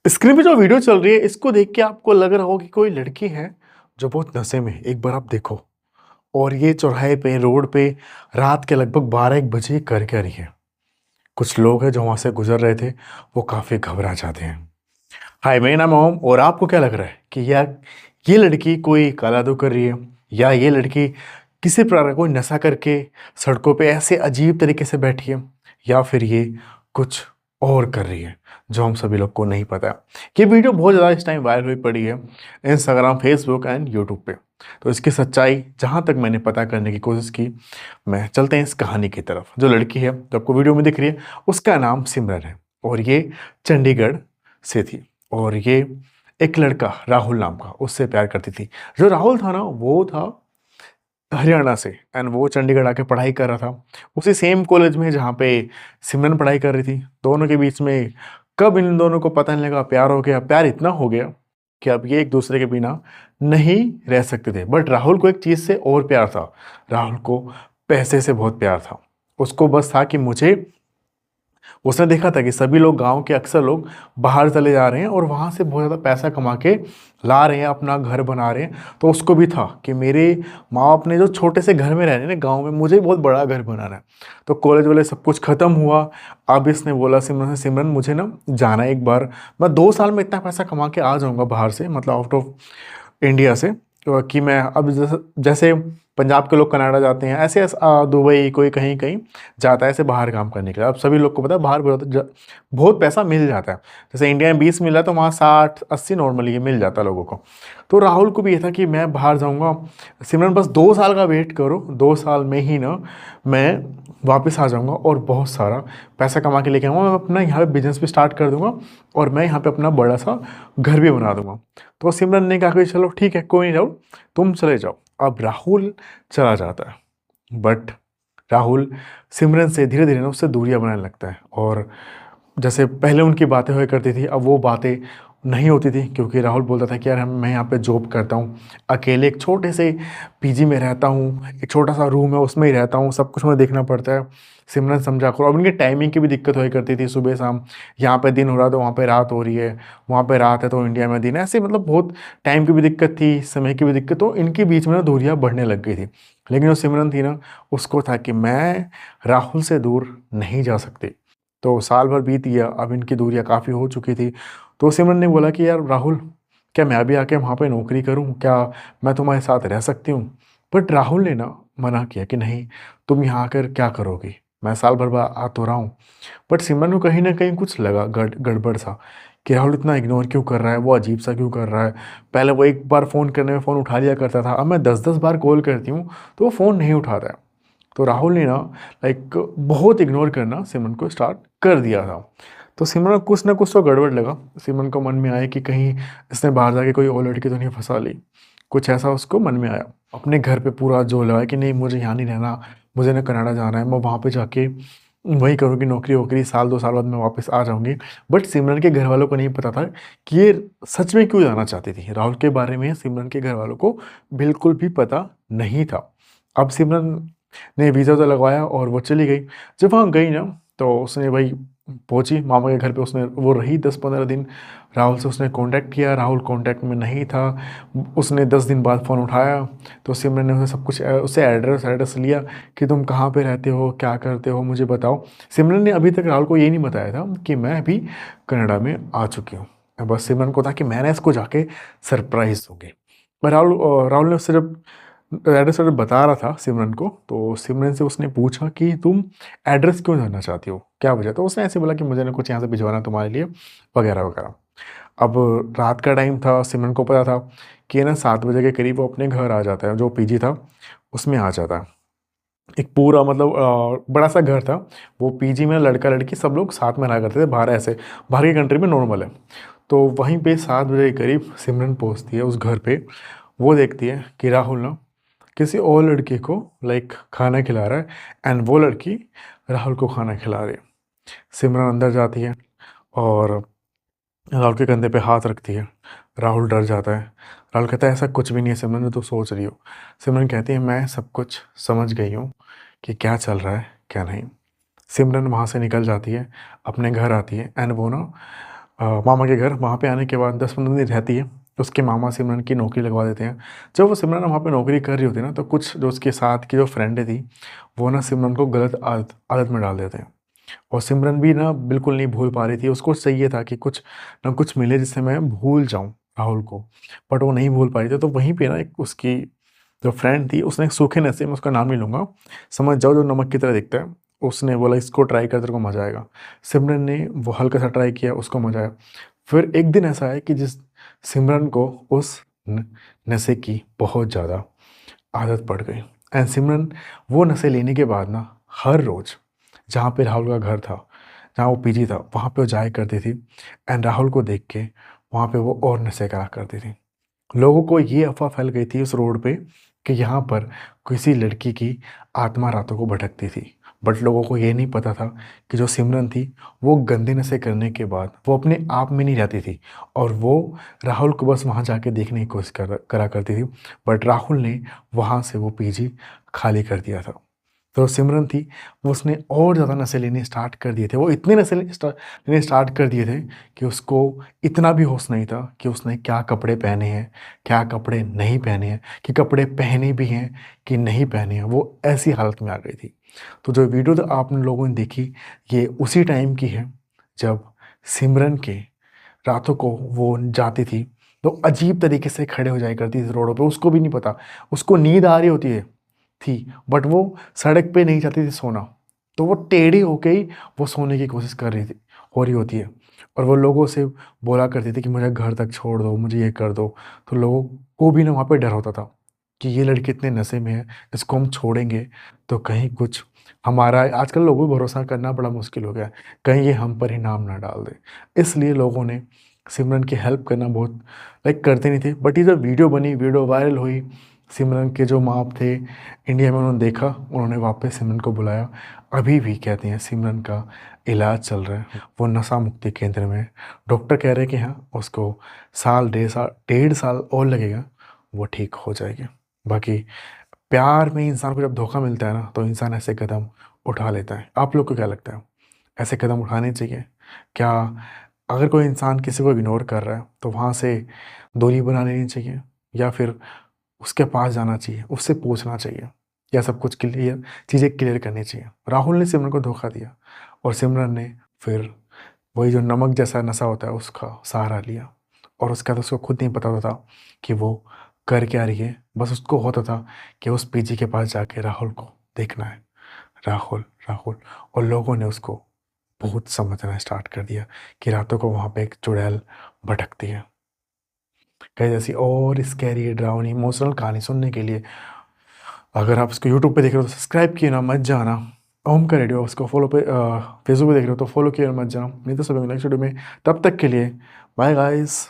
Screen पे जो video चल रही है इसको देख के आपको लग रहा हो कि कोई लड़की है जो बहुत नशे में है। एक बार आप देखो और ये चौराहे पे रोड पे रात के लगभग 12-1 बजे कर क्या रही है। कुछ लोग हैं जो वहां से गुजर रहे थे, वो काफी घबरा जाते हैं। हाय, मेरा नाम है ओम और आपको क्या लग रहा है कि यार ये लड़की कोई काला जादू कर रही है या ये लड़की किसी प्रकार का कोई नशा करके सड़कों पे ऐसे अजीब तरीके से बैठी है या फिर ये कुछ और कर रही है जो हम सभी लोग को नहीं पता। ये वीडियो बहुत ज़्यादा इस टाइम वायरल हुई पड़ी है इंस्टाग्राम, फेसबुक एंड यूट्यूब पे। तो इसकी सच्चाई जहाँ तक मैंने पता करने की कोशिश की, मैं चलते हैं इस कहानी की तरफ। जो लड़की है जो आपको वीडियो में दिख रही है उसका नाम सिमरन है और ये चंडीगढ़ से थी और ये एक लड़का राहुल नाम का उससे प्यार करती थी। जो राहुल था ना वो था हरियाणा से एंड वो चंडीगढ़ आके पढ़ाई कर रहा था उसी सेम कॉलेज में जहाँ पे सिमरन पढ़ाई कर रही थी। दोनों के बीच में कब इन दोनों को पता नहीं लगा, प्यार हो गया। प्यार इतना हो गया कि अब ये एक दूसरे के बिना नहीं रह सकते थे। बट राहुल को एक चीज़ से और प्यार था, राहुल को पैसे से बहुत प्यार था। उसको बस था कि मुझे, उसने देखा था कि सभी लोग, गांव के अक्सर लोग बाहर चले जा रहे हैं और वहाँ से बहुत ज़्यादा पैसा कमा के ला रहे हैं, अपना घर बना रहे हैं। तो उसको भी था कि मेरे माँ बाप ने जो छोटे से घर में रह रहे हैं ना गाँव में, मुझे बहुत बड़ा घर बनाना है। तो कॉलेज वाले सब कुछ ख़त्म हुआ। अब इसने बोला सिमरन से, सिमरन मुझे ना जाना है एक बार, मैं 2 साल में इतना पैसा कमा के आ जाऊँगा बाहर से, मतलब आउट ऑफ इंडिया से। कि मैं अब जैसे जैसे पंजाब के लोग कनाडा जाते हैं ऐसे दुबई कोई कहीं कहीं जाता है ऐसे बाहर काम करने के लिए। अब सभी लोग को पता है बाहर बहुत पैसा मिल जाता है। जैसे इंडिया में 20 मिला तो वहाँ 60-80 नॉर्मली ये मिल जाता है लोगों को। तो राहुल को भी ये था कि मैं बाहर जाऊँगा, सिमरन बस 2 साल का वेट करो, 2 साल में ही ना मैं वापस आ जाऊँगा और बहुत सारा पैसा कमा के लेके आऊँगा। मैं अपना यहाँ पे बिजनेस भी स्टार्ट कर दूँगा और मैं यहाँ पे अपना बड़ा सा घर भी बना दूँगा। तो सिमरन ने कहा कि चलो ठीक है, कोई नहीं राहुल, तुम चले जाओ। अब राहुल चला जाता है बट राहुल सिमरन से धीरे धीरे ना उससे दूरियां बनाने लगता है। और जैसे पहले उनकी बातें हुआ करती थी अब वो बातें नहीं होती थी, क्योंकि राहुल बोलता था कि यार मैं यहाँ पे जॉब करता हूँ, अकेले एक छोटे से पीजी में रहता हूँ, एक छोटा सा रूम है उसमें ही रहता हूँ, सब कुछ मुझे देखना पड़ता है। सिमरन समझा करो। अब उनकी टाइमिंग की भी दिक्कत हुआ करती थी, सुबह शाम, यहाँ पे दिन हो रहा तो वहाँ पे रात हो रही है, वहाँ पे रात है तो इंडिया में दिन है, ऐसे मतलब बहुत टाइम की भी दिक्कत थी, समय की भी दिक्कत। तो इनके बीच में ना दूरियाँ बढ़ने लग गई थी। लेकिन जो सिमरन थी ना उसको था कि मैं राहुल से दूर नहीं जा सकती। तो साल भर बीत गया, अब इनकी दूरियां काफ़ी हो चुकी थी। तो सिमरन ने बोला कि यार राहुल, क्या मैं भी आके वहाँ पे नौकरी करूँ, क्या मैं तुम्हारे साथ रह सकती हूँ? बट राहुल ने ना मना किया कि नहीं, तुम यहाँ आकर क्या करोगी, मैं साल भर बाद आ तो रहा हूँ। बट सिमरन को कहीं ना कहीं कुछ लगा गड़बड़ सा, कि राहुल इतना इग्नोर क्यों कर रहा है, वो अजीब सा क्यों कर रहा है। पहले वो एक बार फ़ोन करने में फ़ोन उठा लिया करता था, अब मैं 10-10 बार कॉल करती हूँ तो वो फ़ोन नहीं उठाता है। तो राहुल ने ना लाइक बहुत इग्नोर करना सिमरन को स्टार्ट कर दिया था। तो सिमरन को कुछ ना कुछ तो गड़बड़ लगा। सिमरन को मन में आया कि कहीं इसने बाहर जाके कोई और लड़की तो नहीं फंसा ली, कुछ ऐसा उसको मन में आया। अपने घर पे पूरा जोर लगाया कि नहीं, मुझे यहाँ नहीं रहना, मुझे ना कनाडा जाना है, मैं वहाँ पे जाके वही करूँगी, नौकरी वोकरी, साल 2 साल बाद मैं वापस आ जाऊँगी। बट सिमरन के घर वालों को नहीं पता था कि ये सच में क्यों जाना चाहती थी। राहुल के बारे में सिमरन के घर वालों को बिल्कुल भी पता नहीं था। अब सिमरन ने वीज़ा तो लगवाया और वो चली गई। जब वहाँ गई ना तो उसने भाई पहुँची मामा के घर पे, उसने वो रही 10-15 दिन। राहुल से उसने कांटेक्ट किया, राहुल कांटेक्ट में नहीं था। उसने 10 दिन बाद फ़ोन उठाया तो सिमरन ने उसे सब कुछ उससे एड्रेस लिया कि तुम कहाँ पे रहते हो, क्या करते हो, मुझे बताओ। सिमरन ने अभी तक राहुल को ये नहीं बताया था कि मैं अभी कनाडा में आ चुकी हूँ। बस सिमरन को था कि मैंने इसको जाके सरप्राइज़ दूँगी। राहुल ने उससे जब एड्रेस बता रहा था सिमरन को, तो सिमरन से उसने पूछा कि तुम एड्रेस क्यों जानना चाहती हो, क्या वजह? तो उसने ऐसे बोला कि मुझे ना कुछ यहाँ से भिजवाना तुम्हारे लिए, वगैरह वगैरह। अब रात का टाइम था, सिमरन को पता था कि ना 7 बजे के करीब वो अपने घर आ जाता है, जो पीजी था उसमें आ जाता है। एक पूरा मतलब बड़ा सा घर था। वो पीजी में लड़का लड़की सब लोग साथ में रहा करते थे, बाहर ऐसे बाहर की कंट्री में नॉर्मल है। तो वहीं पे 7 बजे के करीब सिमरन पहुंचती है उस घर पे। वो देखती है कि राहुल ना किसी और लड़की को लाइक खाना खिला रहा है एंड वो लड़की राहुल को खाना खिला रही है। सिमरन अंदर जाती है और राहुल के कंधे पे हाथ रखती है। राहुल डर जाता है। राहुल कहता है ऐसा कुछ भी नहीं है सिमरन जो तू सोच रही हो। सिमरन कहती है मैं सब कुछ समझ गई हूँ कि क्या चल रहा है क्या नहीं। सिमरन वहाँ से निकल जाती है, अपने घर आती है एंड वो ना मामा के घर। वहाँ पे आने के बाद 10-15 दिन रहती है। उसके मामा सिमरन की नौकरी लगवा देते हैं। जब वो सिमरन वहाँ पे नौकरी कर रही होती है ना, तो कुछ जो उसके साथ की जो फ्रेंडें थी, वो ना सिमरन को गलत आदत आदत में डाल देते हैं। और सिमरन भी ना बिल्कुल नहीं भूल पा रही थी। उसको चाहिए था कि कुछ ना कुछ मिले जिससे मैं भूल जाऊँ राहुल को, बट वो नहीं भूल पा रही थी। तो वहीं पे ना एक उसकी जो फ्रेंड थी, उसने एक सूखे नशे, मैं उसका नाम नहीं लूँगा, समझ जाओ, जो नमक की तरह दिखता है, उसने बोला इसको ट्राई कर, तेरे को मज़ा आएगा। सिमरन ने वो हल्का सा ट्राई किया, उसको मज़ा आया। फिर एक दिन ऐसा है कि जिस सिमरन को उस नशे की बहुत ज़्यादा आदत पड़ गई। एंड सिमरन वो नशे लेने के बाद ना हर रोज़ जहाँ पे राहुल का घर था, जहाँ वो पीजी था, वहाँ पे वो जाया करती थी। एंड राहुल को देख के वहाँ पे वो और नशे करा करती थी। लोगों को ये अफ़वाह फैल गई थी उस रोड पे कि यहाँ पर किसी लड़की की आत्मा रातों को भटकती थी। बट लोगों को ये नहीं पता था कि जो सिमरन थी, वो गंदे नशे करने के बाद वो अपने आप में नहीं रहती थी, और वो राहुल को बस वहाँ जाके देखने की कोशिश करा करती थी। बट राहुल ने वहाँ से वो पीजी खाली कर दिया था। तो सिमरन थी, वो उसने और ज़्यादा नशे लेने स्टार्ट कर दिए थे। वो इतने नशे लेने स्टार्ट कर दिए थे कि उसको इतना भी होश नहीं था कि उसने क्या कपड़े पहने हैं, क्या कपड़े नहीं पहने हैं, कि कपड़े पहने भी हैं कि नहीं पहने हैं। वो ऐसी हालत में आ गई थी। तो जो वीडियो तो आप लोगों ने देखी, ये उसी टाइम की है जब सिमरन के रातों को वो जाती थी तो अजीब तरीके से खड़े हो जाया करती थी रोडों पे। उसको भी नहीं पता, उसको नींद आ रही होती है थी, बट वो सड़क पे नहीं चाहती थी सोना, तो वो टेढ़ी होके ही वो सोने की कोशिश कर रही थी, हो रही होती है। और वो लोगों से बोला करती थी कि मुझे घर तक छोड़ दो, मुझे ये कर दो। तो लोगों को भी ना वहाँ पे डर होता था कि ये लड़की इतने नशे में है, इसको हम छोड़ेंगे तो कहीं कुछ हमारा, आजकल लोगों को भरोसा करना बड़ा मुश्किल हो गया है, कहीं ये हम पर ही नाम ना डाल दे। इसलिए लोगों ने सिमरन की हेल्प करना बहुत लाइक करते नहीं थे। बट ये जब वीडियो बनी, वीडियो वायरल हुई, सिमरन के जो माँ थे इंडिया में, उन्होंने देखा, उन्होंने वापस सिमरन को बुलाया। अभी भी कहते हैं सिमरन का इलाज चल रहा है, वो नशा मुक्ति केंद्र में है। डॉक्टर कह रहे हैं कि हाँ, उसको साल 1.5 साल और लगेगा, वो ठीक हो जाएगी। बाकी प्यार में इंसान को जब धोखा मिलता है ना, तो इंसान ऐसे कदम उठा लेता है। आप लोग को क्या लगता है, ऐसे कदम उठाने चाहिए क्या? अगर कोई इंसान किसी को इग्नोर कर रहा है तो वहाँ से दूरी बना लेनी चाहिए, या फिर उसके पास जाना चाहिए, उससे पूछना चाहिए, या सब कुछ क्लियर, चीज़ें क्लियर करनी चाहिए? राहुल ने सिमरन को धोखा दिया, और सिमरन ने फिर वही जो नमक जैसा नशा होता है उसका सहारा लिया। और उसका तो उसको खुद नहीं पता होता था कि वो कर क्या रही है। बस उसको होता था कि उस पीजी के पास जाके राहुल को देखना है, राहुल, राहुल। और लोगों ने उसको बहुत समझना स्टार्ट कर दिया कि रातों को वहाँ पे एक चुड़ैल भटकती है। कई ऐसी और स्कैरी, डरावनी, इमोशनल कहानी सुनने के लिए अगर आप इसको यूट्यूब पे देख रहे हो तो सब्सक्राइब किए ना मत जाना। ओम का रेडियो उसको फॉलो पे, फेसबुक पे देख रहे हो तो फॉलो किए मत जाना। नहीं तो सब नेक्स्ट वीडियो में, तब तक के लिए बाय गाइस।